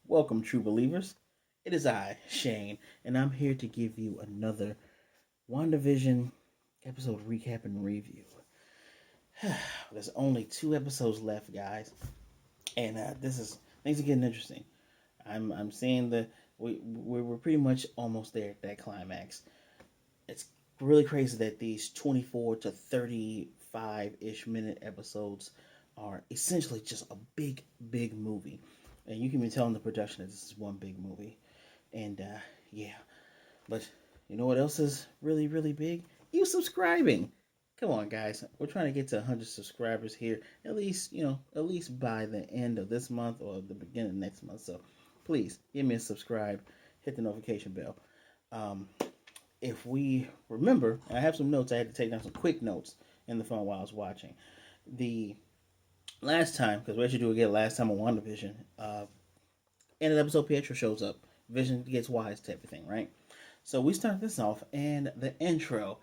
Welcome, true believers. It is I, Shane, and I'm here to give you another WandaVision episode recap and review. There's only two episodes left, guys, and this is things are getting interesting. I'm seeing the we're pretty much almost there at that climax. It's really crazy that these 24 to 35-ish minute episodes are essentially just a big movie, and you can be telling the production that this is one big movie. And yeah, but you know what else is really big? You subscribing. Come on, guys. We're trying to get to 100 subscribers here. At least, at least by the end of this month or the beginning of next month. So please give me a subscribe. Hit the notification bell. Um, if we remember, I have some notes. I had to take down some quick notes in the phone while I was watching. The last time, because we actually do it again last time on WandaVision, in an episode, Pietro shows up. Vision gets wise to everything, right? So we start this off, and the intro.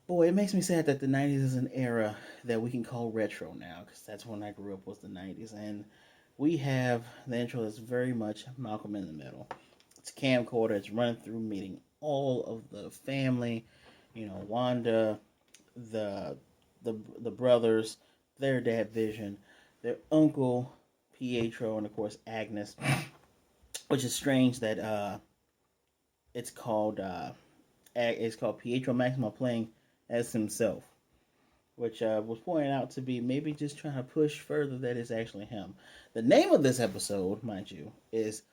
Boy, it makes me sad that the 90s is an era that we can call retro now, because that's when I grew up, was the 90s. And we have the intro that's very much Malcolm in the Middle. It's a camcorder, it's running through, meeting all of the family, Wanda, the the brothers, their dad Vision, their uncle Pietro, and of course Agnes, which is strange that it's called uh, it's called Pietro Maximo playing as himself, which was pointed out to be maybe just trying to push further that it's actually him. The name of this episode, mind you, is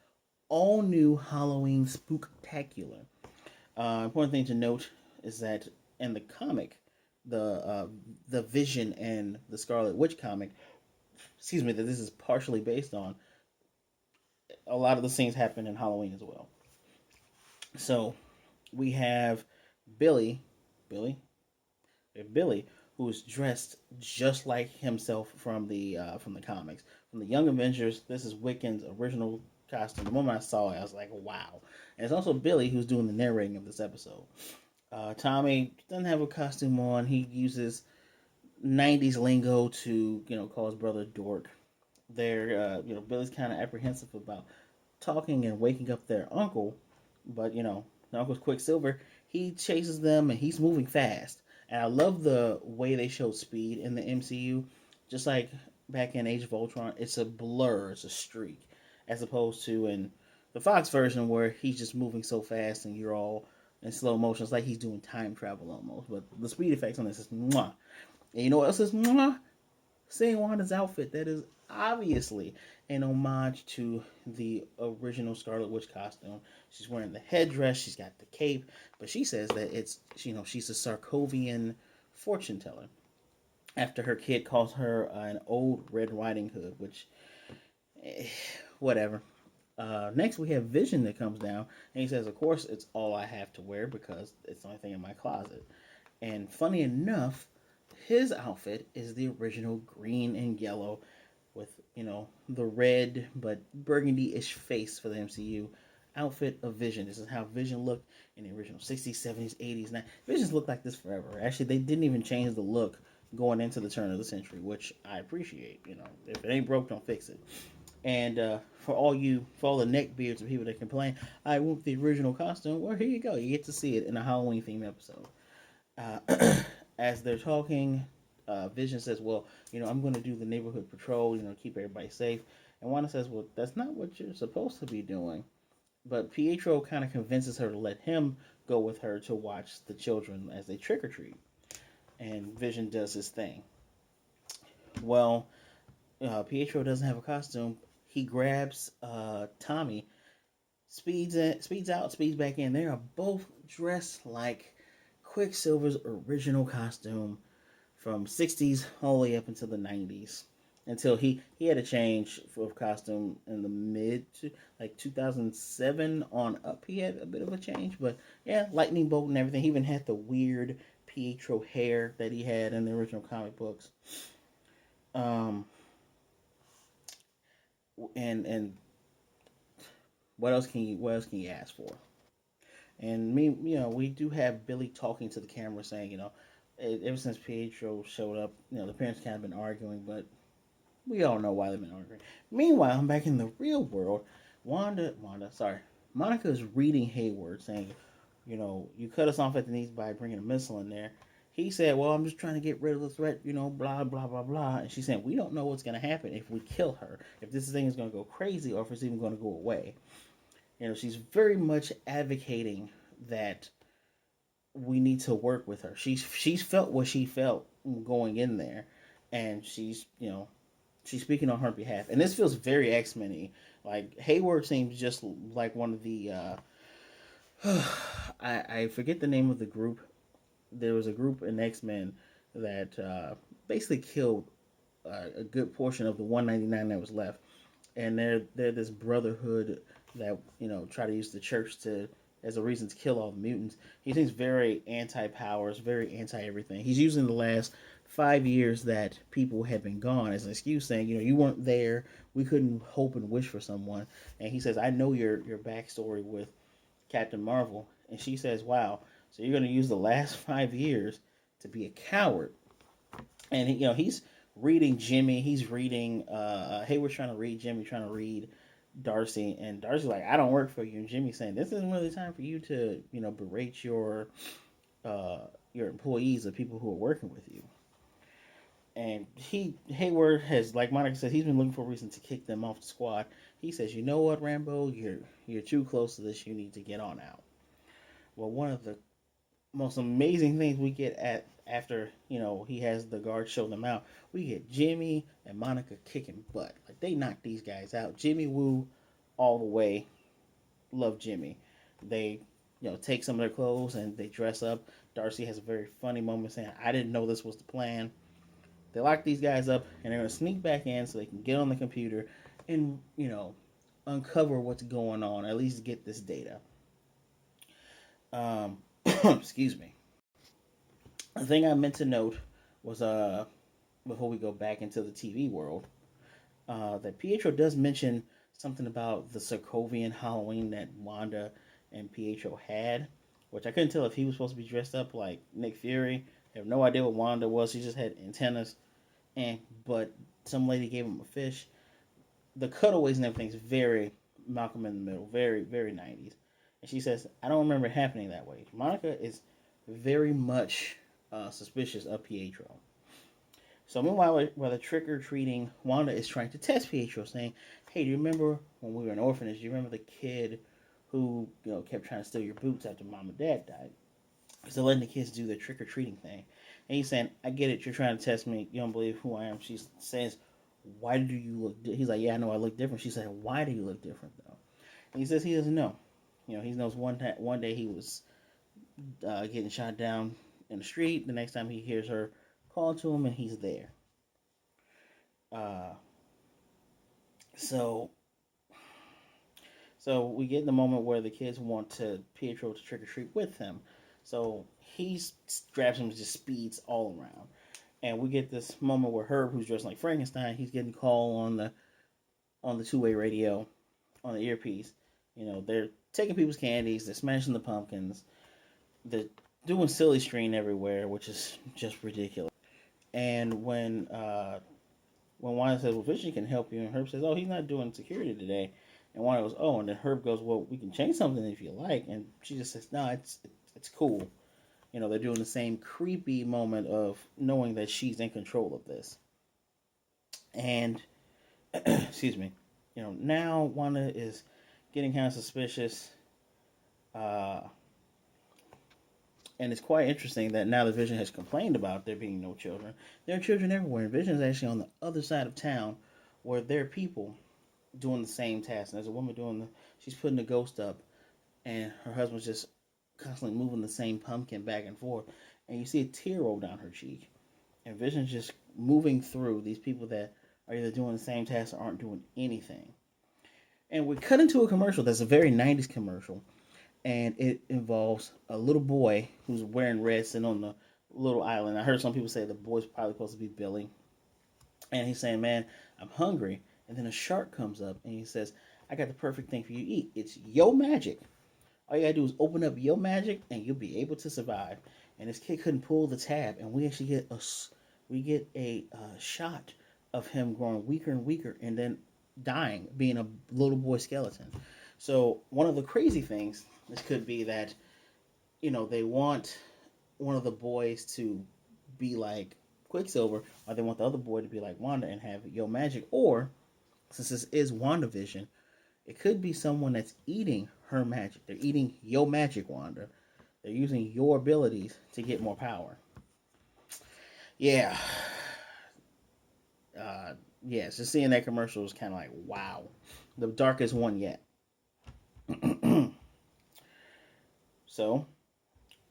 All New Halloween Spooktacular. Important thing to note is that in the comic, the Vision and the Scarlet Witch comic, excuse me, that this is partially based on, a lot of the scenes happen in Halloween as well. So we have Billy, Billy, Billy, who's dressed just like himself from the comics, from the Young Avengers. This is Wiccan's original costume. The moment I saw it, I was like, wow. And it's also Billy who's doing the narrating of this episode. Tommy doesn't have a costume on. He uses 90s lingo to call his brother Dork. Billy's kind of apprehensive about talking and waking up their uncle, but the uncle's Quicksilver. He chases them and he's moving fast. And I love the way they showed speed in the MCU. Just like back in Age of Ultron, it's a blur, it's a streak, as opposed to in the Fox version where he's just moving so fast and you're all in slow motion. It's like he's doing time travel almost. But the speed effects on this is mwah. And you know what else is mwah? Seeing Wanda's outfit, that is obviously an homage to the original Scarlet Witch costume. She's wearing the headdress, she's got the cape, but she says that it's she's a Sarkovian fortune teller. After her kid calls her an old Red Riding Hood, which whatever. Next, we have Vision that comes down, and he says, "Of course, it's all I have to wear because it's the only thing in my closet." And funny enough, his outfit is the original green and yellow with, the red but burgundy-ish face for the MCU outfit of Vision. This is how Vision looked in the original 60s, 70s, 80s. Now, Vision's looked like this forever. Actually, they didn't even change the look going into the turn of the century, which I appreciate. If it ain't broke, don't fix it. And for all the neck beards of people that complain, I want the original costume. Well, here you go. You get to see it in a Halloween themed episode. As they're talking, Vision says, "Well, I'm going to do the neighborhood patrol. Keep everybody safe." And Wanda says, "Well, that's not what you're supposed to be doing." But Pietro kind of convinces her to let him go with her to watch the children as they trick or treat. And Vision does his thing. Well, Pietro doesn't have a costume. He grabs Tommy, speeds out, speeds back in. They are both dressed like Quicksilver's original costume from 60s all the way up until the 90s, until he had a change for costume in the mid to like 2007 on up. He had a bit of a change, but yeah, lightning bolt and everything. He even had the weird Pietro hair that he had in the original comic books. um and what else can you ask for? And me, we do have Billy talking to the camera saying, ever since Pietro showed up, the parents kind of been arguing, but we all know why they've been arguing. Meanwhile, I'm back in the real world. Monica is reading Hayward saying, you cut us off at the knees by bringing a missile in there. He said, well, I'm just trying to get rid of the threat, blah, blah, blah, blah. And she's saying, we don't know what's going to happen if we kill her, if this thing is going to go crazy or if it's even going to go away. She's very much advocating that we need to work with her. She's felt what she felt going in there, and she's speaking on her behalf. And this feels very X-Men-y. Like Hayward seems just like one of the I forget the name of the group. There was a group in X-Men that basically killed a good portion of the 199 that was left, and they're this brotherhood that try to use the church to as a reason to kill all the mutants. He seems very anti-powers, very anti-everything. He's using the last 5 years that people had been gone as an excuse, saying, you weren't there, we couldn't hope and wish for someone. And he says, I know your backstory with Captain Marvel, and she says, wow, so you're going to use the last 5 years to be a coward. And he's reading Jimmy, he's reading Hayward's trying to read Jimmy, trying to read Darcy, and Darcy's like, I don't work for you, and Jimmy's saying, this isn't really time for you to berate your employees, the people who are working with you. And Hayward has, like Monica says, he's been looking for a reason to kick them off the squad. He says, you know what, Rambo, you're too close to this, you need to get on out. Well, one of the most amazing things we get after he has the guards show them out, we get Jimmy and Monica kicking butt. Like, they knock these guys out. Jimmy Woo all the way. Love Jimmy. They take some of their clothes and they dress up. Darcy has a very funny moment saying, I didn't know this was the plan. They lock these guys up and they're going to sneak back in so they can get on the computer and uncover what's going on, at least get this data. Excuse me. The thing I meant to note was before we go back into the TV world, that Pietro does mention something about the Sokovian Halloween that Wanda and Pietro had, which I couldn't tell if he was supposed to be dressed up like Nick Fury. I have no idea what Wanda was. She just had antennas, but some lady gave him a fish. The cutaways and everything is very Malcolm in the Middle, very, very 90s. And she says, I don't remember it happening that way. Monica is very much suspicious of Pietro. So meanwhile, while the trick-or-treating, Wanda is trying to test Pietro, saying, hey, do you remember when we were in orphanage? Do you remember the kid who kept trying to steal your boots after mom and dad died? So letting the kids do their trick-or-treating thing. And he's saying, I get it, you're trying to test me. You don't believe who I am. She says, why do you look He's like, yeah, I know I look different. She said, why do you look different, though? And he says he doesn't know. He knows one day he was getting shot down in the street. The next time he hears her call to him, and he's there. So we get the moment where the kids want Pietro to trick or treat with him. So he grabs him and just speeds all around. And we get this moment where Herb, who's dressed like Frankenstein, he's getting a call on the two-way radio, on the earpiece. They're taking people's candies, they're smashing the pumpkins, they're doing silly string everywhere, which is just ridiculous. And when Wanda says, well, Vision can help you, and Herb says, oh, he's not doing security today. And Wanda goes, oh, and then Herb goes, well, we can change something if you like. And she just says, no, it's cool. They're doing the same creepy moment of knowing that she's in control of this. And, excuse me, now Wanda is getting kind of suspicious. And it's quite interesting that now the Vision has complained about there being no children. There are children everywhere, and Vision is actually on the other side of town where there are people doing the same task. And there's a woman she's putting the ghost up, and her husband's just constantly moving the same pumpkin back and forth. And you see a tear roll down her cheek. And Vision's just moving through these people that are either doing the same task or aren't doing anything. And we cut into a commercial that's a very 90s commercial. And it involves a little boy who's wearing red sitting on the little island. I heard some people say the boy's probably supposed to be Billy. And he's saying, man, I'm hungry. And then a shark comes up and he says, I got the perfect thing for you to eat. It's yo magic. All you gotta do is open up your magic and you'll be able to survive. And this kid couldn't pull the tab, and we actually get a shot of him growing weaker and weaker, and then dying, being a little boy skeleton. So one of the crazy things this could be that they want one of the boys to be like Quicksilver, or they want the other boy to be like Wanda and have Yo Magic, or since this is WandaVision, it could be someone that's eating her magic. They're eating Yo Magic, Wanda. They're using your abilities to get more power. Yeah, yeah. Just seeing that commercial was kind of like, wow, the darkest one yet. So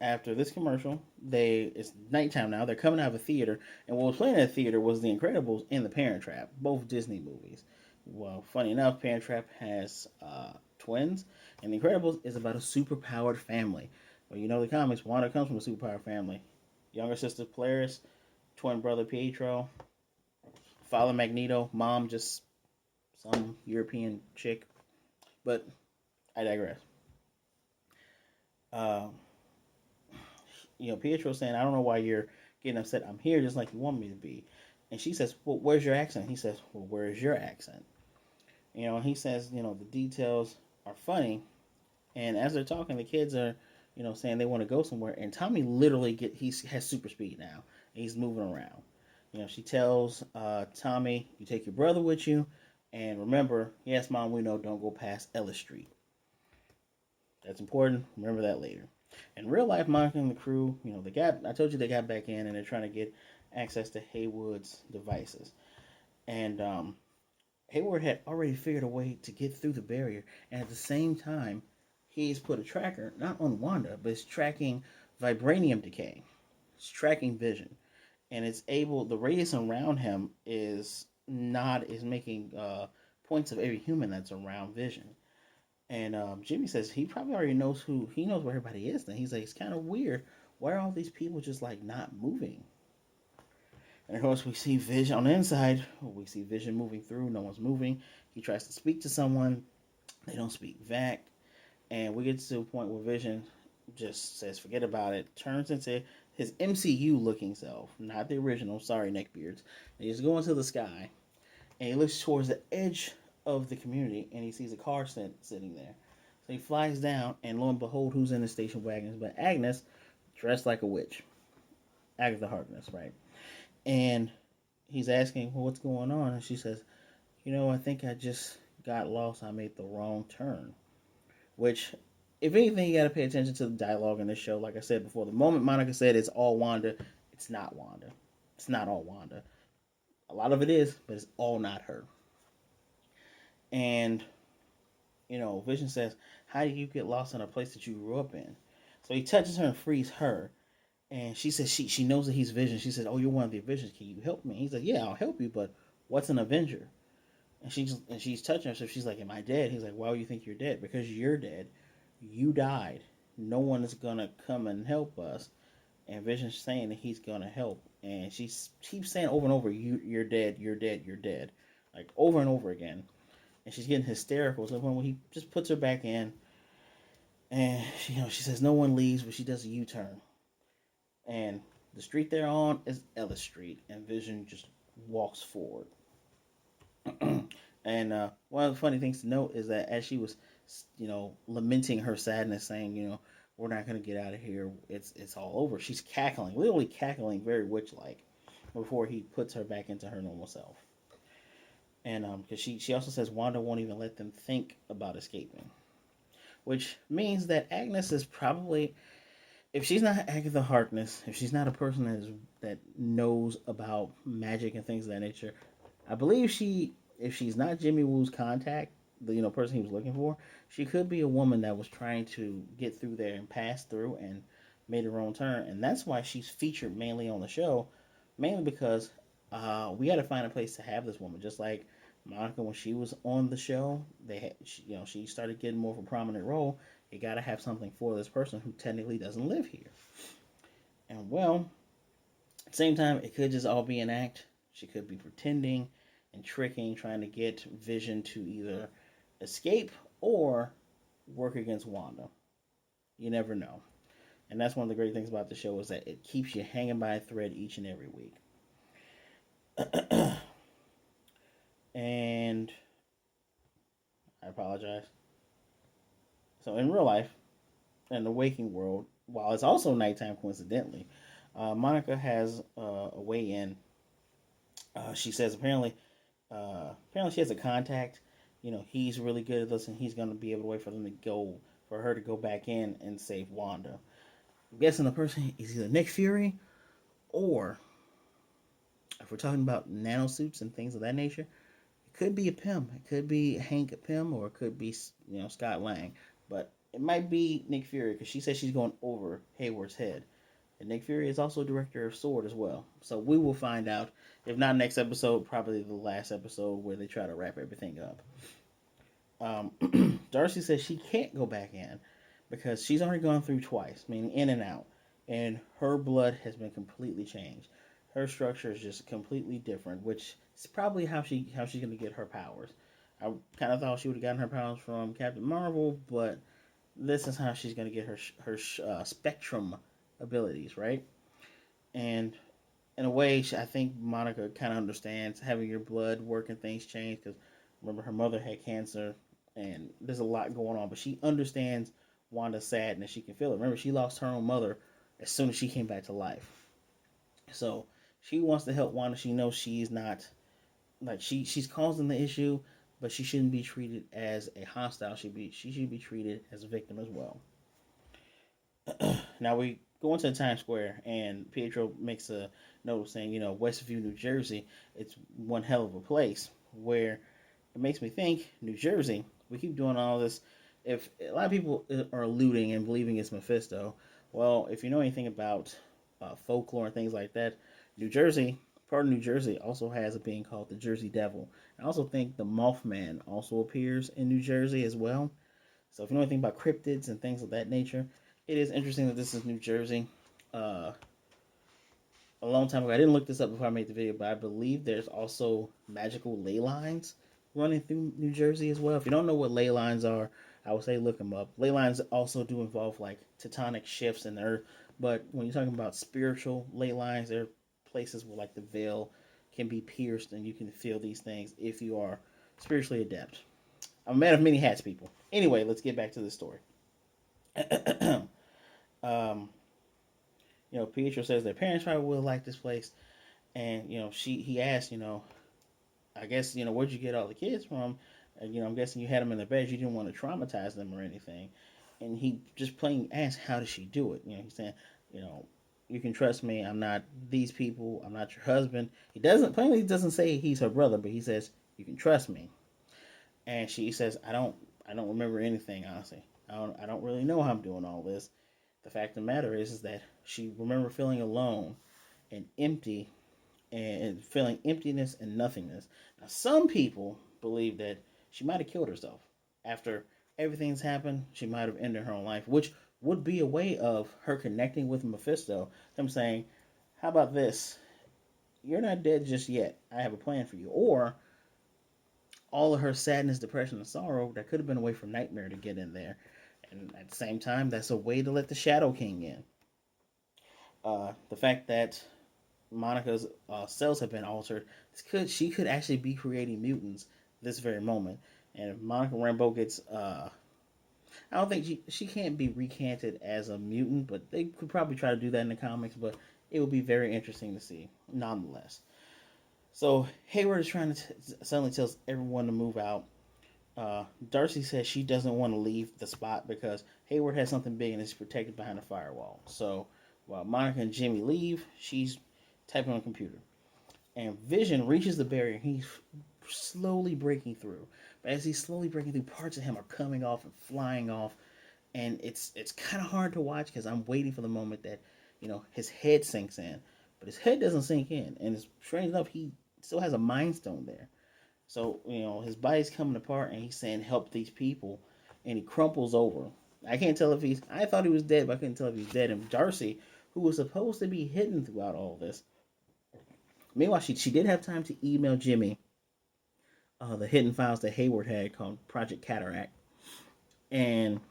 after this commercial, it's nighttime now. They're coming out of a theater, and what was playing in the theater was The Incredibles and The Parent Trap, both Disney movies. Well, funny enough, Parent Trap has twins, and The Incredibles is about a super-powered family. Well, the comics, Wanda comes from a super-powered family. Younger sister Polaris, twin brother Pietro, father Magneto, mom just some European chick. But I digress. Uh, Pietro saying, I don't know why you're getting upset. I'm here just like you want me to be. And she says, well, where's your accent? He says, well, where's your accent? And he says, the details are funny. And as they're talking, the kids are, saying they want to go somewhere. And Tommy literally he has super speed now. He's moving around. She tells Tommy, you take your brother with you. And remember, yes, Mom, we know, don't go past Ellis Street. That's important. Remember that later. In real life, Monica and the crew, I told you they got back in and they're trying to get access to Haywood's devices. And Hayward had already figured a way to get through the barrier. And at the same time, he's put a tracker, not on Wanda, but it's tracking vibranium decay. It's tracking vision. And the radius around him is making points of every human that's around vision. And Jimmy says he probably already he knows where everybody is. Then he's like, it's kind of weird. Why are all these people just like not moving? And of course, we see Vision on the inside. We see Vision moving through. No one's moving. He tries to speak to someone. They don't speak back. And we get to a point where Vision just says, forget about it. Turns into his MCU looking self. Not the original. Sorry, neckbeards. And he's going to the sky. And he looks towards the edge of the community. And he sees a car sitting there. So he flies down. And lo and behold, who's in the station wagons? But Agnes, dressed like a witch. Agatha Harkness, right? And he's asking, well, what's going on? And she says, I think I just got lost. I made the wrong turn. Which, if anything, you got to pay attention to the dialogue in this show. Like I said before, the moment Monica said it's all Wanda, it's not Wanda. It's not all Wanda. A lot of it is, but it's all not her. And, Vision says, how do you get lost in a place that you grew up in? So he touches her and frees her. And she says she knows that he's Vision. She says, oh, you're one of the Avengers. Can you help me? He's like, yeah, I'll help you, but what's an Avenger? And she's touching herself. She's like, am I dead? He's like, why would you think you're dead? Because you're dead. You died. No one is going to come and help us. And Vision's saying that he's going to help. And she keeps saying over and over, you're dead, you're dead, you're dead. Like over and over again. And she's getting hysterical. So when he just puts her back in, and she says no one leaves, but she does a U-turn. And the street they're on is Ellis Street, and Vision just walks forward. And one of the funny things to note is that as she was, lamenting her sadness, saying, we're not going to get out of here, it's all over, she's cackling, literally cackling, very witch-like, before he puts her back into her normal self. And because she also says Wanda won't even let them think about escaping, which means that Agnes is probably, if she's not Agatha Harkness, if she's not a person that knows about magic and things of that nature, I believe if she's not Jimmy Woo's contact, the person he was looking for, she could be a woman that was trying to get through there and pass through and made her own turn, and that's why she's featured mainly on the show, mainly because we had to find a place to have this woman, just like Monica when she was on the show. She started getting more of a prominent role. You got to have something for this person who technically doesn't live here. And well, at the same time, it could just all be an act. She could be pretending and tricking, trying to get Vision to either escape or work against Wanda. You never know. And that's one of the great things about the show is that it keeps you hanging by a thread each and every week. And I apologize. So in real life, in the waking world, while it's also nighttime coincidentally, Monica has a way in. She says apparently she has a contact. He's really good at this, and he's gonna be able to wait for them to go for her to go back in and save Wanda. I'm guessing the person is either Nick Fury or, if we're talking about nanosuits and things of that nature, it could be a Pym. It could be Hank Pym, or it could be Scott Lang. But it might be Nick Fury because she says she's going over Hayward's head. And Nick Fury is also director of Sword as well. So we will find out. If not next episode, probably the last episode where they try to wrap everything up. Darcy says she can't go back in because she's already gone through twice, meaning in and out, and her blood has been completely changed. Her structure is just completely different, which is probably how she's gonna get her powers. I kind of thought she would have gotten her powers from Captain Marvel, but this is how she's gonna get her spectrum abilities, right? And in a way, I think Monica kind of understands having your blood work and things change because remember her mother had cancer and there's a lot going on, but she understands Wanda's sadness. She can feel it. Remember, she lost her own mother as soon as she came back to life. So she wants to help Wanda. She knows she's not like she's causing the issue, but she shouldn't be treated as a hostile. She should be treated as a victim as well. Now we go into Times Square, and Pietro makes a note saying, Westview, New Jersey, it's one hell of a place. Where it makes me think, New Jersey, we keep doing all this. If a lot of people are alluding and believing it's Mephisto, well, if you know anything about folklore and things like that, New Jersey, part of New Jersey, also has a being called the Jersey Devil. I also think the Mothman also appears in New Jersey as well. So if you know anything about cryptids and things of that nature, it is interesting that this is New Jersey. Uh, a long time ago, I didn't look this up before I made the video, but I believe there's also magical ley lines running through New Jersey as well. If you don't know what ley lines are, I would say look them up. Ley lines also do involve like tectonic shifts in the earth, but when you're talking about spiritual ley lines, there are places where like the veil can be pierced and you can feel these things if you are spiritually adept. I'm a man of many hats, people. Anyway, let's get back to the story. um, Pietro says their parents probably will like this place, and he asked, I guess where'd you get all the kids from? And, I'm guessing you had them in their beds. You didn't want to traumatize them or anything, and he just plain asked, how does she do it? He's saying, you can trust me. I'm not these people. I'm not your husband. He doesn't say he's her brother, but he says you can trust me. And she says, I don't remember anything, honestly. I don't really know how I'm doing all this. The fact of the matter is that she remember feeling alone and empty and feeling emptiness and nothingness. Now, some people believe that she might have killed herself. After everything's happened, she might have ended her own life, which would be a way of her connecting with Mephisto. Them saying, how about this? You're not dead just yet. I have a plan for you. Or all of her sadness, depression, and sorrow, that could have been a way for Nightmare to get in there. And at the same time, that's a way to let the Shadow King in. The fact that Monica's cells have been altered, she could actually be creating mutants this very moment. And if Monica Rambeau gets, I don't think she can't be recanted as a mutant, but they could probably try to do that in the comics. But it would be very interesting to see, nonetheless. So Hayward is trying to suddenly tells everyone to move out. Darcy says she doesn't want to leave the spot because Hayward has something big and is protected behind a firewall. So while Monica and Jimmy leave, she's typing on a computer. And Vision reaches the barrier. He's slowly breaking through. But as he's slowly breaking through, parts of him are coming off and flying off. And it's kind of hard to watch because I'm waiting for the moment that, his head sinks in. But his head doesn't sink in. And it's strange enough, he still has a mind stone there. So, his body's coming apart and he's saying, help these people. And he crumples over. I can't tell if I thought he was dead, but I couldn't tell if he's dead. And Darcy, who was supposed to be hidden throughout all this, meanwhile, she did have time to email Jimmy the hidden files that Hayward had called Project Cataract. And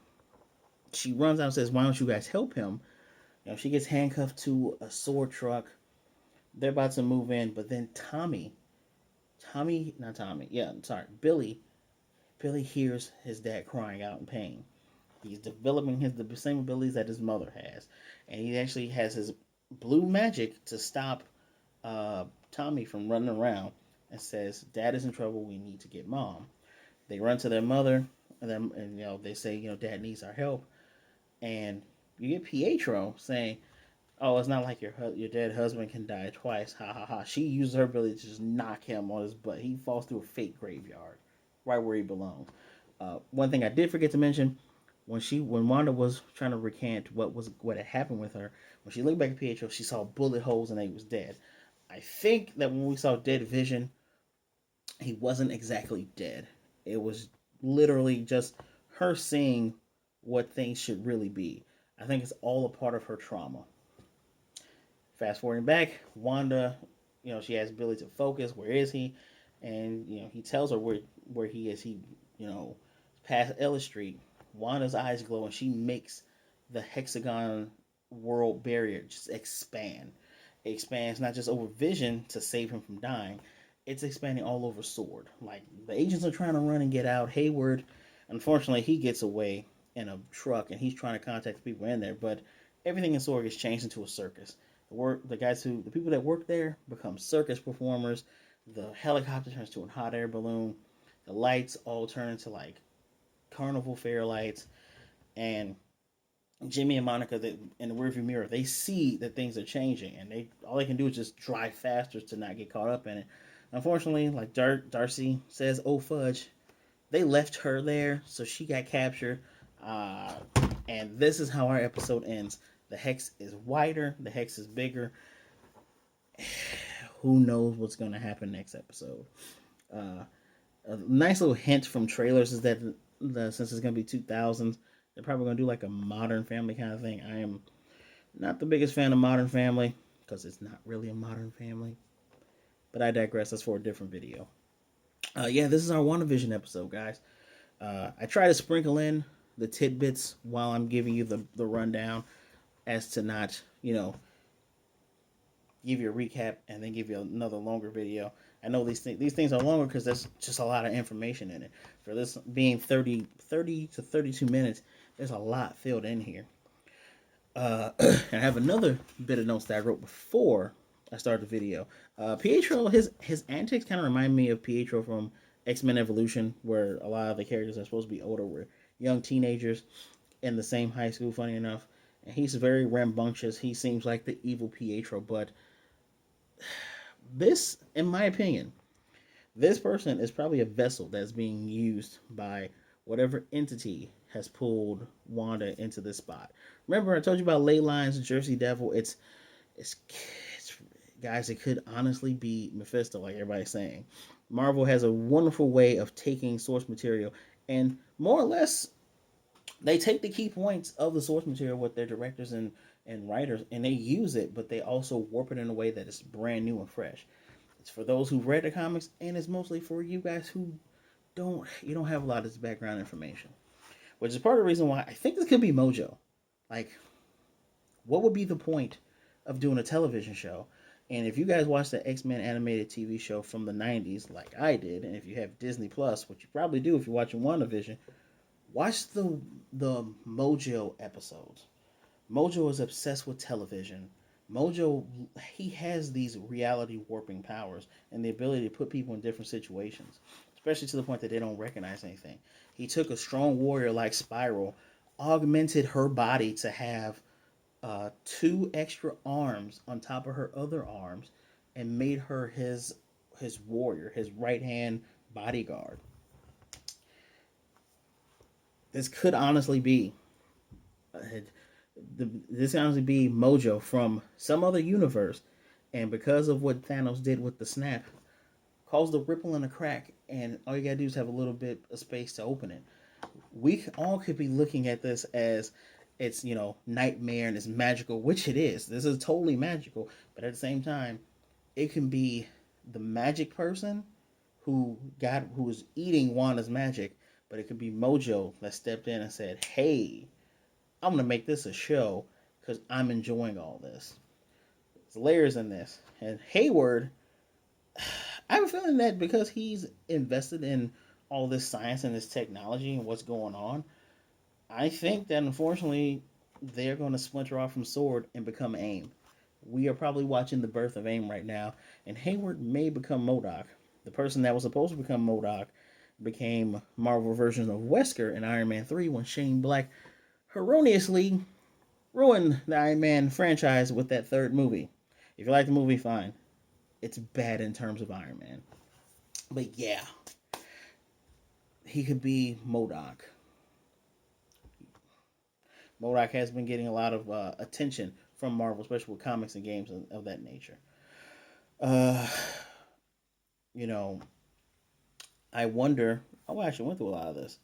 she runs out and says, why don't you guys help him? She gets handcuffed to a sword truck. They're about to move in, but then Billy Billy hears his dad crying out in pain. He's developing the same abilities that his mother has, and he actually has his blue magic to stop Tommy from running around, and says, "Dad is in trouble. We need to get Mom." They run to their mother, and they say, Dad needs our help, and you get Pietro saying, "Oh, it's not like your dead husband can die twice. Ha ha ha." She uses her ability to just knock him on his butt. He falls through a fake graveyard, right where he belongs. One thing I did forget to mention, when Wanda was trying to recant what had happened with her, when she looked back at Pietro, she saw bullet holes and he was dead. I think that when we saw Dead Vision, he wasn't exactly dead. It was literally just her seeing what things should really be. I think it's all a part of her trauma. Fast forwarding back, Wanda, she has ability to focus. Where is he? And he tells her where he is. He, past Ellis Street. Wanda's eyes glow, and she makes the hexagon world barrier just expand. It expands not just over Vision to save him from dying. It's expanding all over Sword. Like, the agents are trying to run and get out. Hayward, unfortunately, he gets away in a truck, and he's trying to contact the people in there. But everything in Sword gets changed into a circus. The people that work there become circus performers. The helicopter turns to a hot air balloon. The lights all turn into like carnival fair lights, and Jimmy and Monica, in the rearview mirror, they see that things are changing, and all they can do is just drive faster to not get caught up in it. Unfortunately, like Darcy says, "Oh fudge," they left her there, so she got captured. Uh, and this is how our episode ends. The hex is wider, the hex is bigger. Who knows what's going to happen next episode? Uh, a nice little hint from trailers is that since it's going to be 2000s, they're probably going to do like a Modern Family kind of thing. I am not the biggest fan of Modern Family because it's not really a Modern Family. But I digress. That's for a different video. Yeah, this is our WandaVision episode, guys. I try to sprinkle in the tidbits while I'm giving you the rundown, as to not, give you a recap and then give you another longer video. I know these things are longer because there's just a lot of information in it. For this being 30 to 32 minutes, there's a lot filled in here. And I have another bit of notes that I wrote before I started the video. Pietro, his antics kind of remind me of Pietro from X-Men Evolution, where a lot of the characters are supposed to be older, were young teenagers in the same high school, funny enough. And he's very rambunctious. He seems like the evil Pietro, but this, in my opinion, this person is probably a vessel that's being used by whatever entity has pulled Wanda into this spot. Remember, I told you about Ley Lines, Jersey Devil. It's guys, it could honestly be Mephisto, like everybody's saying. Marvel has a wonderful way of taking source material and more or less they take the key points of the source material with their directors and writers, and they use it, but they also warp it in a way that is brand new and fresh. It's for those who've read the comics, and it's mostly for you guys who don't have a lot of this background information, which is part of the reason why I think this could be Mojo. Like, what would be the point of doing a television show? And if you guys watch the X-Men animated TV show from the 90s, like I did, and if you have Disney Plus, which you probably do if you're watching WandaVision, watch the Mojo episodes. Mojo is obsessed with television. Mojo, he has these reality warping powers and the ability to put people in different situations, especially to the point that they don't recognize anything. He took a strong warrior like Spiral, augmented her body to have two extra arms on top of her other arms, and made her his warrior, his right hand bodyguard. This could honestly be this could honestly be Mojo from some other universe, and because of what Thanos did with the snap, caused a ripple and a crack, and all you gotta do is have a little bit of space to open it. We all could be looking at this as it's nightmare and it's magical, which it is. This is totally magical, but at the same time, it can be the magic person who was eating Wanda's magic, but it could be Mojo that stepped in and said, "Hey, I'm gonna make this a show because I'm enjoying all this." There's layers in this, and Hayward, I have a feeling that because he's invested in all this science and this technology and what's going on, I think that unfortunately they're going to splinter off from Sword and become AIM. We are probably watching the birth of AIM right now, and Hayward may become MODOK. The person that was supposed to become MODOK became Marvel version of Wesker in Iron Man 3 when Shane Black erroneously ruined the Iron Man franchise with that third movie. If you like the movie, fine. It's bad in terms of Iron Man. But yeah, he could be MODOK. MODOK has been getting a lot of attention from Marvel, especially with comics and games of that nature. Uh, you know, I wonder. Oh, I actually went through a lot of this.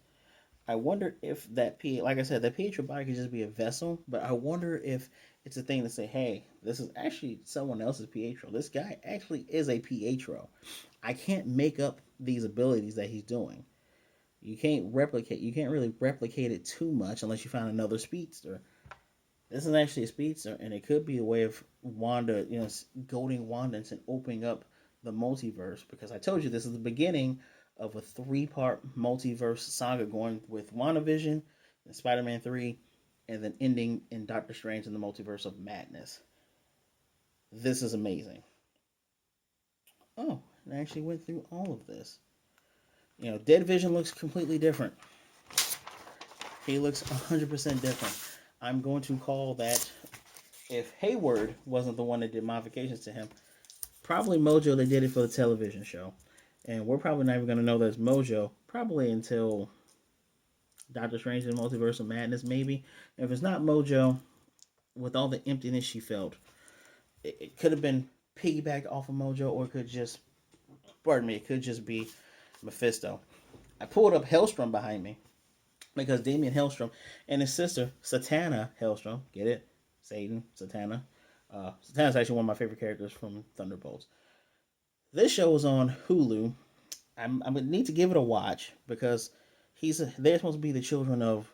I wonder if that like I said, that Pietro body could just be a vessel, but I wonder if it's a thing to say, hey, this is actually someone else's Pietro. This guy actually is a Pietro. I can't make up these abilities that he's doing. You can't replicate. You can't really replicate it too much unless you find another speedster. This is actually a speedster, and it could be a way of Wanda, goading Wanda and opening up the multiverse. Because I told you this is the beginning of a 3-part multiverse saga going with WandaVision and Spider-Man 3, and then ending in Doctor Strange in the Multiverse of Madness. This is amazing. Oh, and I actually went through all of this. Dead Vision looks completely different. He looks 100% different. I'm going to call that, if Hayward wasn't the one that did modifications to him, probably Mojo that did it for the television show. And we're probably not even going to know that it's Mojo probably until Doctor Strange in the Multiverse of Madness, maybe. If it's not Mojo, with all the emptiness she felt, it could have been piggybacked off of Mojo, or it could just, it could just be Mephisto. I pulled up Hellstrom behind me because Damian Hellstrom and his sister, Satana Hellstrom, get it? Satan, Satana. Satana's actually one of my favorite characters from Thunderbolts. This show is on Hulu. I'm gonna need to give it a watch because they're supposed to be the children of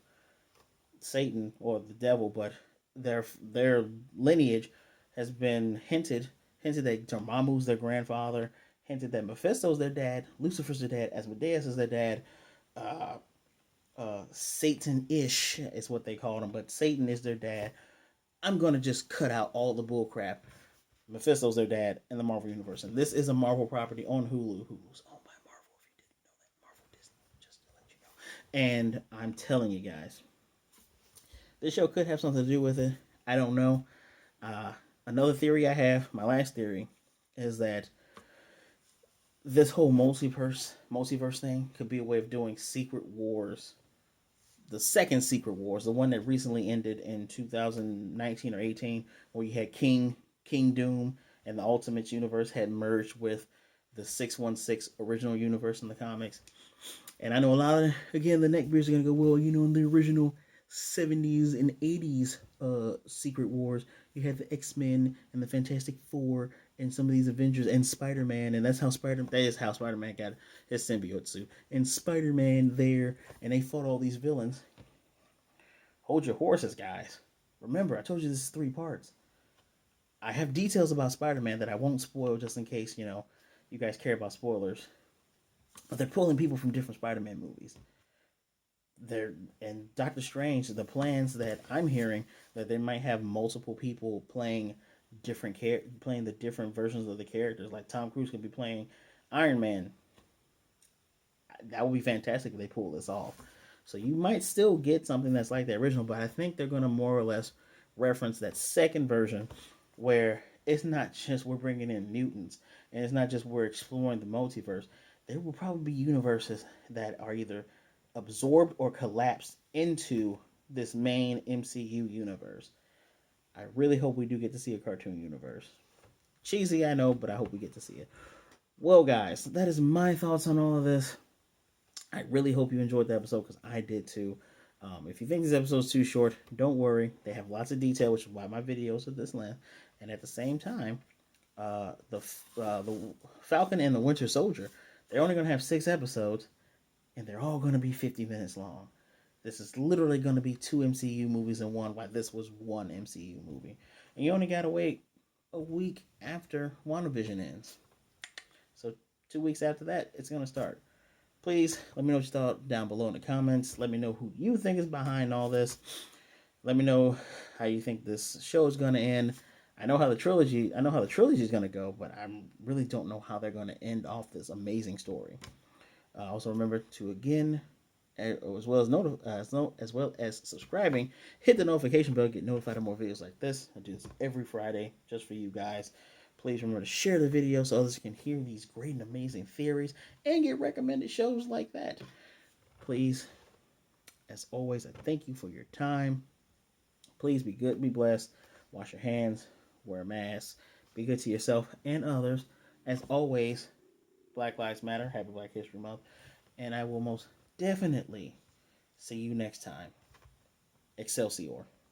Satan or the devil, but their lineage has been hinted that Dormammu's their grandfather, hinted that Mephisto's their dad, Lucifer's their dad, Asmodeus is their dad, Satan-ish is what they call him, but Satan is their dad. I'm gonna just cut out all the bullcrap. Mephisto's their dad in the Marvel Universe, and this is a Marvel property on Hulu. Hulu's owned by Marvel, if you didn't know that. Marvel Disney, just to let you know. And I'm telling you guys, this show could have something to do with it. I don't know. Another theory I have, my last theory, is that this whole multiverse thing could be a way of doing Secret Wars. The second Secret Wars, the one that recently ended in 2019 or 18, where you had King Doom and the Ultimates universe had merged with the 616 original universe in the comics. And I know a lot of, again, the neckbeards are going to go, well, in the original 70s and 80s Secret Wars, you had the X-Men and the Fantastic Four and some of these Avengers and Spider-Man, and that is how Spider-Man got his symbiote suit. And Spider-Man there, and they fought all these villains. Hold your horses, guys. Remember, I told you this is 3 parts. I have details about Spider-Man that I won't spoil just in case, you guys care about spoilers. But they're pulling people from different Spider-Man movies. And Doctor Strange, the plans that I'm hearing, that they might have multiple people playing playing the different versions of the characters. Like Tom Cruise could be playing Iron Man. That would be fantastic if they pull this off. So you might still get something that's like the original, but I think they're going to more or less reference that second version where it's not just we're bringing in mutants and it's not just we're exploring the multiverse. There will probably be universes that are either absorbed or collapsed into this main MCU universe. I really hope we do get to see a cartoon universe. Cheesy, I know, but I hope we get to see it. Well, guys, that is my thoughts on all of this. I really hope you enjoyed the episode because I did too. If you think this episode's too short, don't worry. They have lots of detail, which is why my videos are this length. And at the same time, the Falcon and the Winter Soldier, they're only going to have 6 episodes, and they're all going to be 50 minutes long. This is literally going to be 2 MCU movies in one, while this was 1 MCU movie. And you only got to wait a week after WandaVision ends. So 2 weeks after that, it's going to start. Please let me know what you thought down below in the comments. Let me know who you think is behind all this. Let me know how you think this show is going to end. I know how the trilogy is going to go, but I really don't know how they're going to end off this amazing story. Also remember to again, as well as subscribing, hit the notification bell, get notified of more videos like this. I do this every Friday just for you guys. Please remember to share the video so others can hear these great and amazing theories and get recommended shows like that. Please, as always, I thank you for your time. Please be good, be blessed, wash your hands, wear a mask, be good to yourself and others. As always, Black Lives Matter, happy Black History Month, and I will most definitely see you next time. Excelsior.